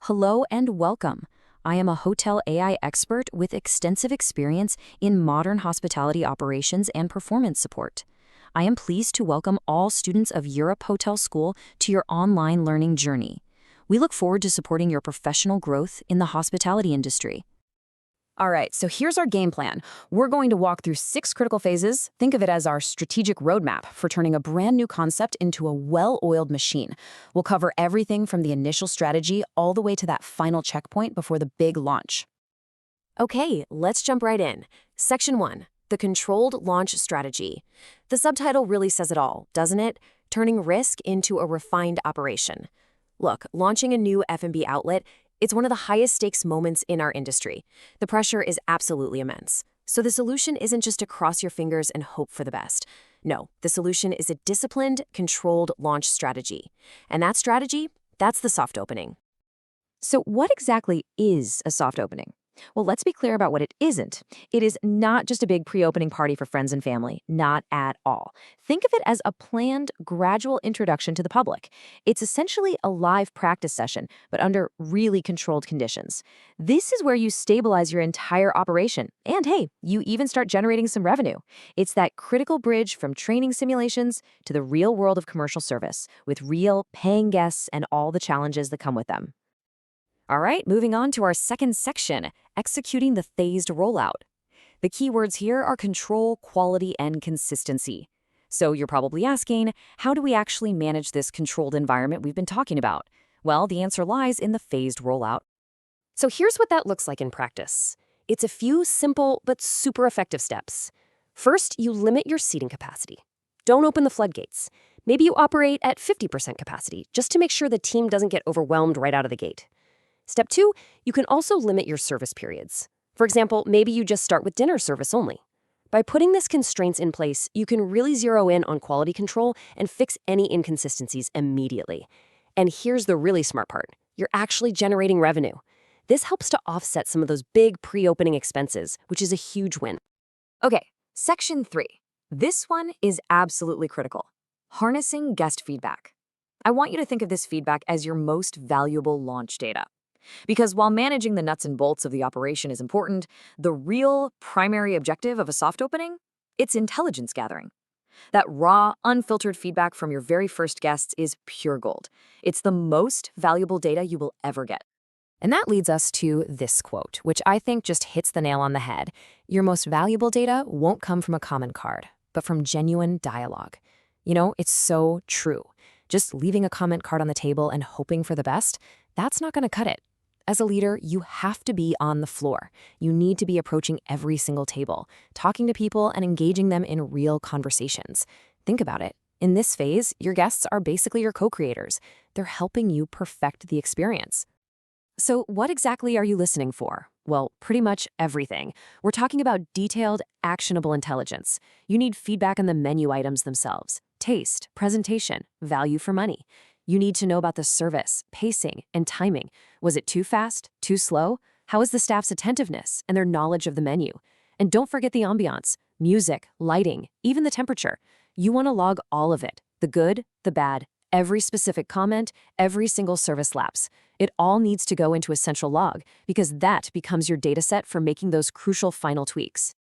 Hello and welcome. I am a hotel AI expert with extensive experience in modern hospitality operations and performance support. I am pleased to welcome all students of Europe Hotel School to your online learning journey. We look forward to supporting your professional growth in the hospitality industry. All right, so here's our game plan. We're going to walk through 6 critical phases. Think of it as our strategic roadmap for turning a brand new concept into a well-oiled machine. We'll cover everything from the initial strategy all the way to that final checkpoint before the big launch. Okay, let's jump right in. Section 1, the controlled launch strategy. The subtitle really says it all, doesn't it? Turning risk into a refined operation. Look, launching a new F&B outlet, it's one of the highest stakes moments in our industry. The pressure is absolutely immense. So the solution isn't just to cross your fingers and hope for the best. No, the solution is a disciplined, controlled launch strategy. And that strategy, that's the soft opening. So what exactly is a soft opening? Well, let's be clear about what it isn't. It is not just a big pre-opening party for friends and family, not at all. Think of it as a planned, gradual introduction to the public. It's essentially a live practice session, but under really controlled conditions. This is where you stabilize your entire operation, and hey, you even start generating some revenue. It's that critical bridge from training simulations to the real world of commercial service, with real, paying guests and all the challenges that come with them. All right, moving on to our second section, executing the phased rollout. The keywords here are control, quality, and consistency. So you're probably asking, how do we actually manage this controlled environment we've been talking about? Well, the answer lies in the phased rollout. So here's what that looks like in practice. It's a few simple but super effective steps. First, you limit your seating capacity. Don't open the floodgates. Maybe you operate at 50% capacity, just to make sure the team doesn't get overwhelmed right out of the gate. Step 2, you can also limit your service periods. For example, maybe you just start with dinner service only. By putting these constraints in place, you can really zero in on quality control and fix any inconsistencies immediately. And here's the really smart part. You're actually generating revenue. This helps to offset some of those big pre-opening expenses, which is a huge win. Okay, section 3. This one is absolutely critical. Harnessing guest feedback. I want you to think of this feedback as your most valuable launch data. Because while managing the nuts and bolts of the operation is important, the real primary objective of a soft opening? It's intelligence gathering. That raw, unfiltered feedback from your very first guests is pure gold. It's the most valuable data you will ever get. And that leads us to this quote, which I think just hits the nail on the head. Your most valuable data won't come from a comment card, but from genuine dialogue. You know, it's so true. Just leaving a comment card on the table and hoping for the best, that's not going to cut it. As a leader, you have to be on the floor. You need to be approaching every single table, talking to people and engaging them in real conversations. Think about it. In this phase, your guests are basically your co-creators. They're helping you perfect the experience. So what exactly are you listening for? Well, pretty much everything. We're talking about detailed, actionable intelligence. You need feedback on the menu items themselves, taste, presentation, value for money. You need to know about the service, pacing, and timing. Was it too fast, too slow? How is the staff's attentiveness and their knowledge of the menu? And don't forget the ambiance, music, lighting, even the temperature. You want to log all of it, the good, the bad, every specific comment, every single service lapse. It all needs to go into a central log because that becomes your data set for making those crucial final tweaks.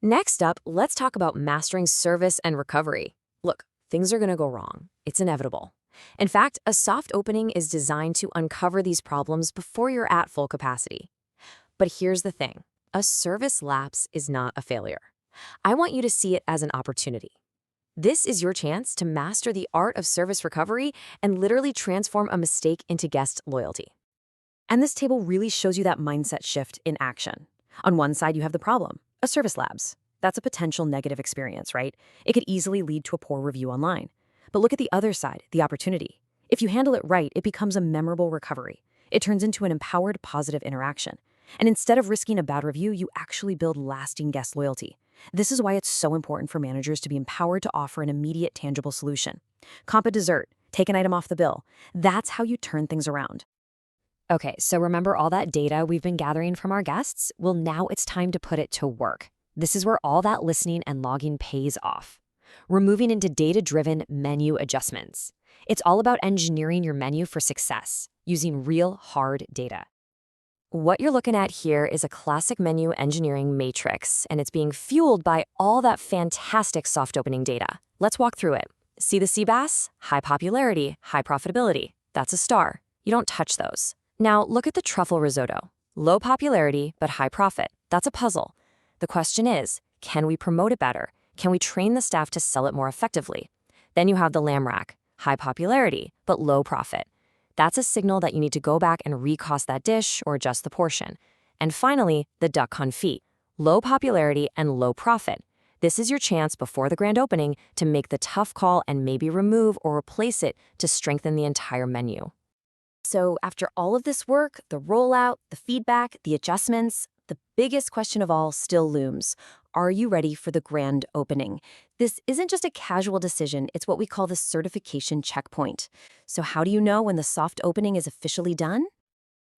Next up, let's talk about mastering service and recovery. Look, things are going to go wrong. It's inevitable. In fact, a soft opening is designed to uncover these problems before you're at full capacity. But here's the thing. A service lapse is not a failure. I want you to see it as an opportunity. This is your chance to master the art of service recovery and literally transform a mistake into guest loyalty. And this table really shows you that mindset shift in action. On one side, you have the problem, a service lapse. That's a potential negative experience, right? It could easily lead to a poor review online. But look at the other side, the opportunity. If you handle it right, it becomes a memorable recovery. It turns into an empowered, positive interaction. And instead of risking a bad review, you actually build lasting guest loyalty. This is why it's so important for managers to be empowered to offer an immediate, tangible solution. Comp a dessert, take an item off the bill. That's how you turn things around. Okay, so remember all that data we've been gathering from our guests? Well, now it's time to put it to work. This is where all that listening and logging pays off. We're moving into data-driven menu adjustments. It's all about engineering your menu for success using real hard data. What you're looking at here is a classic menu engineering matrix, and it's being fueled by all that fantastic soft opening data. Let's walk through it. See the sea bass? High popularity, high profitability. That's a star. You don't touch those. Now look at the truffle risotto. Low popularity, but high profit. That's a puzzle. The question is, can we promote it better? Can we train the staff to sell it more effectively? Then you have the lamb rack. High popularity, but low profit. That's a signal that you need to go back and recost that dish or adjust the portion. And finally, the duck confit. Low popularity and low profit. This is your chance before the grand opening to make the tough call and maybe remove or replace it to strengthen the entire menu. So after all of this work, the rollout, the feedback, the adjustments, the biggest question of all still looms. Are you ready for the grand opening? This isn't just a casual decision, it's what we call the certification checkpoint. So how do you know when the soft opening is officially done?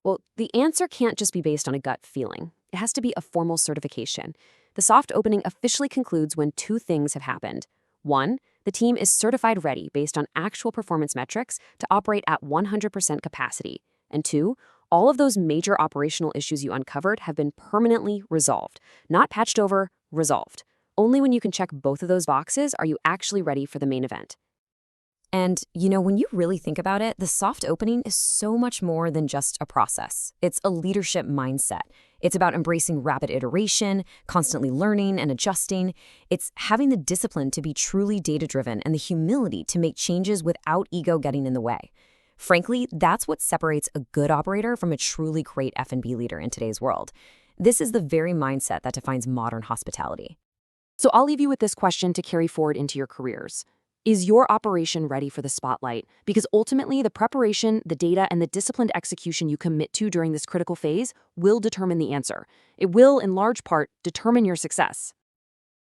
Well, the answer can't just be based on a gut feeling. It has to be a formal certification. The soft opening officially concludes when two things have happened. One, the team is certified ready based on actual performance metrics to operate at 100% capacity. And two, all of those major operational issues you uncovered have been permanently resolved. Not patched over, resolved. Only when you can check both of those boxes are you actually ready for the main event. And, when you really think about it, the soft opening is so much more than just a process. It's a leadership mindset. It's about embracing rapid iteration, constantly learning and adjusting. It's having the discipline to be truly data-driven and the humility to make changes without ego getting in the way. Frankly, that's what separates a good operator from a truly great F&B leader in today's world. This is the very mindset that defines modern hospitality. So I'll leave you with this question to carry forward into your careers. Is your operation ready for the spotlight? Because ultimately, the preparation, the data, and the disciplined execution you commit to during this critical phase will determine the answer. It will, in large part, determine your success.